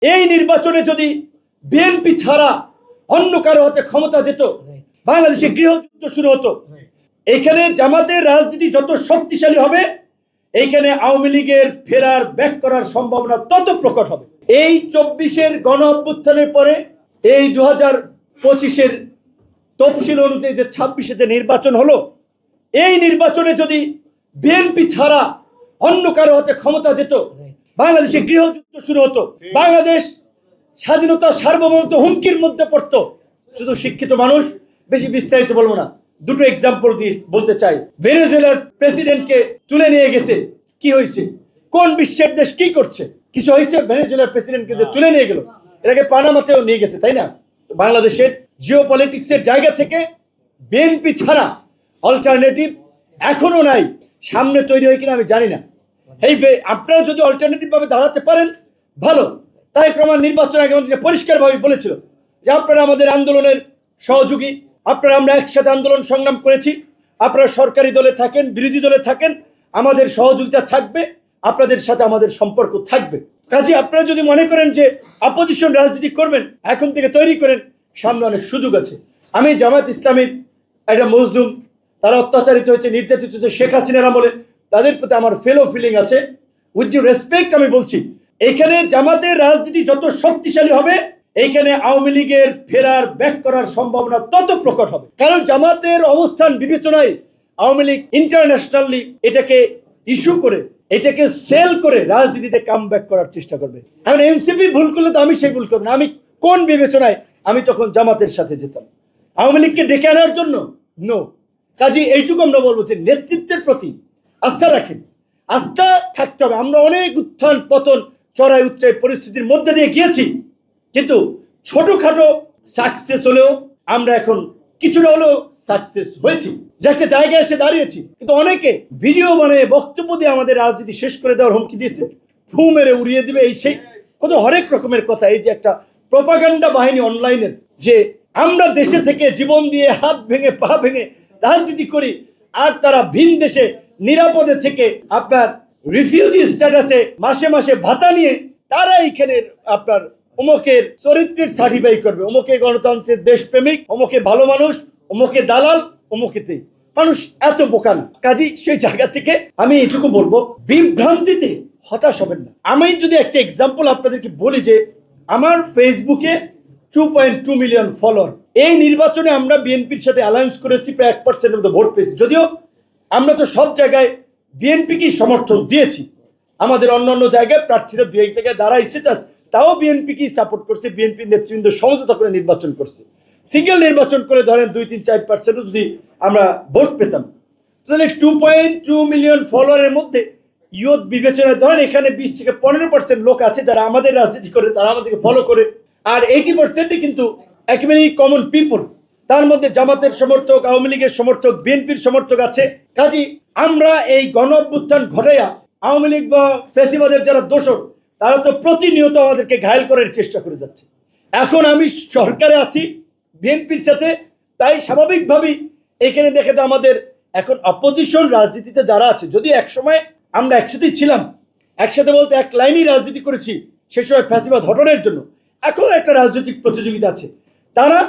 এই নির্বাচনে যদি বিএনপি ছাড়া অন্য কারো হাতে ক্ষমতা যেত, বাংলাদেশে গৃহযুদ্ধ শুরু হতো। এইখানে জামাতের রাজনীতি যত শক্তিশালী হবে, এইখানে আওয়ামী লীগের ফেরার ব্যাক করার সম্ভাবনা তত প্রকট হবে। এই 24-এর গণ অভ্যুত্থানের পরে এই 2025-এর তফসিল অনুযায়ী যে 26-এ যে নির্বাচন হলো, এই নির্বাচনে যদি বিএনপি ছাড়া অন্য কারো হাতে ক্ষমতা যেত, বাংলাদেশে গৃহযুদ্ধ শুরু হতো। বাংলাদেশ স্বাধীনতা সার্বভৌমত্ব হুমকির মধ্যে পড়তো। শুধু শিক্ষিত মানুষ, বেশি বিস্তারিত বলবো না, দুটো এক্সাম্পল দিয়ে বলতে চাই। ভেনেজুয়েলার প্রেসিডেন্টকে তুলে নিয়ে গেছে, কি হয়েছে? কোন বিশ্বের দেশ কি করছে? কিছু হয়েছে? ভেনেজুয়েলার প্রেসিডেন্টকে যে তুলে নিয়ে গেল, এটাকে পানামাতেও নিয়ে গেছে, তাই না? বাংলাদেশের জিও পলিটিক্সের জায়গা থেকে বিএনপি ছাড়া অল্টারনেটিভ এখনো নাই। সামনে তৈরি হয় কিনা আমি জানি না। এই আপনারা যদি অল্টারনেটিভ ভাবে দাঁড়াতে পারেন ভালো। তাই প্রমাণ নির্বাচন আগে আমাদেরকে পরিষ্কারভাবে বলেছিল যে আপনারা আমাদের আন্দোলনের সহযোগী, আপনারা আমরা একসাথে আন্দোলন সংগ্রাম করেছি, আপনারা সরকারি দলে থাকেন, বিরোধী দলে থাকেন, আমাদের সহযোগিতা থাকবে, আপনাদের সাথে আমাদের সম্পর্ক থাকবে। কাজে আপনারা যদি মনে করেন যে অপোজিশন রাজনীতি করবেন, এখন থেকে তৈরি করেন, সামনে অনেক সুযোগ আছে। আমি জামাত ইসলামীর একটা মজলুম, তারা অত্যাচারিত হয়েছে, নির্যাতিত হয়েছে শেখ হাসিনার আমলে, তাদের প্রতি আমার ফেলো ফিলিং আছে। উইথ ডিউ রেসপেক্ট আমি বলছি, এইখানে জামাতের রাজনীতি যত শক্তিশালী হবে, এইখানে আওয়ামী লীগের ফেরার ব্যাক করার সম্ভাবনা তত প্রকট হবে। কারণ জামাতের অবস্থান বিবেচনায় আওয়ামী লীগ ইন্টারন্যাশনালি এটাকে ইস্যু করে, এটাকে সেল করে রাজনীতিতে কাম ব্যাক করার চেষ্টা করবে। এখন এনসিপি ভুল করলে তো আমি সেই ভুল করব না। আমি কোন বিবেচনায় আমি তখন জামাতের সাথে যেতাম? আওয়ামী লীগকে ডেকে আনার জন্য? নো। কাজে এইটুকু আমরা বলবো যে নেতৃত্বের প্রতি আস্থা রাখেন, আস্থা থাকতে হবে। আমরা অনেক উত্থান পতন, চড়াই উচ্চাই পরিস্থিতির মধ্যে দিয়ে গিয়েছি, কিন্তু ছোটখাটো সাকসেস হলেও আমরা এখন কিছুটা হলেও সাকসেস হয়েছি, যে একটা জায়গায় এসে দাঁড়িয়েছি। কিন্তু অনেকে ভিডিও বানিয়ে বক্তব্য দিয়ে আমাদের রাজনীতি শেষ করে দেওয়ার হুমকি দিয়েছে, ফু মেরে উড়িয়ে দিবে, এই সেই কত হরেক রকমের কথা। এই যে একটা প্রপাগান্ডা বাহিনী অনলাইনের, যে আমরা দেশে থেকে জীবন দিয়ে হাত ভেঙে পা ভেঙে রাজনীতি করি, আর তারা ভিন দেশে নিরাপদে থেকে আপনার রিফিউজি স্ট্যাটাসে মাসে মাসে ভাতা নিয়ে তারা এইখানে আপনার অমুকের চরিত্রের সার্টিফাই করবে, অমুকে গণতন্ত্রের দেশপ্রেমিক, অমুকে ভালো মানুষ, অমুকে দালাল, অমুকেতে মানুষ এত বোকা না। কাজী সেই জায়গা থেকে আমি এটুকু বলবো, বিভ্রান্তিতে হতাশ হবেন না। আমি যদি একটা এক্সাম্পল আপনাদেরকে বলি, যে আমার ফেসবুকে 2.2 মিলিয়ন ফলোয়ার। এই নির্বাচনে আমরা বিএনপির সাথে অ্যালায়েন্স করেছি, প্রায় 1% মতো ভোট পেয়েছি। যদিও আমরা তো সব জায়গায় বিএনপিকেই সমর্থন দিয়েছি, আমাদের অন্য অন্য জায়গায় প্রার্থীরা দু এক জায়গায় দাঁড়াইছে, তাও বিএনপিকেই সাপোর্ট করছে, বিএনপির নেতৃবৃন্দ সমঝোতা করে নির্বাচন করছে। সিঙ্গেল নির্বাচন করে ধরেন 2-3-4% যদি আমরা ভোট পেতাম, তাহলে 2.2 মিলিয়ন ফলোয়ারের মধ্যে ইয়ত বিবেচনায় ধরেন এখানে 20-15% লোক আছে যারা আমাদের রাজনীতি করে, তারা আমাদেরকে ফলো করে, আর 80% কিন্তু একেবারেই কমন পিপল। তার মধ্যে জামাতের সমর্থক, আওয়ামী লীগের সমর্থক, বিএনপির সমর্থক আছে। কাজী আমরা এই গণ অভ্যুত্থান ঘটাইয়া আওয়ামী লীগ বা ফ্যাসিবাদের যারা দোষর, তারা তো প্রতিনিয়ত আমাদেরকে ঘায়েল করার চেষ্টা করে যাচ্ছে। এখন আমি সরকারে আছি বিএনপির সাথে, তাই স্বাভাবিকভাবেই এখানে দেখে যে আমাদের এখন অপোজিশন রাজনীতিতে যারা আছে, যদি একসময় আমরা একসাথেই ছিলাম, একসাথে বলতে এক লাইনেই রাজনীতি করেছি সে সময় ফ্যাসিবাদ হটানোর জন্য, এখন একটা রাজনৈতিক প্রতিযোগিতা আছে, তারা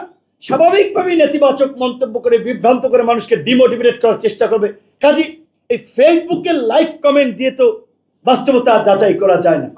স্বাভাবিকভাবেই নেতিবাচক মন্তব্য করে, বিভ্রান্ত করে মানুষকে ডিমোটিভেট করার চেষ্টা করবে। কাজী এই ফেসবুকে লাইক কমেন্ট দিয়ে তো বাস্তবতা যাচাই করা যায় না।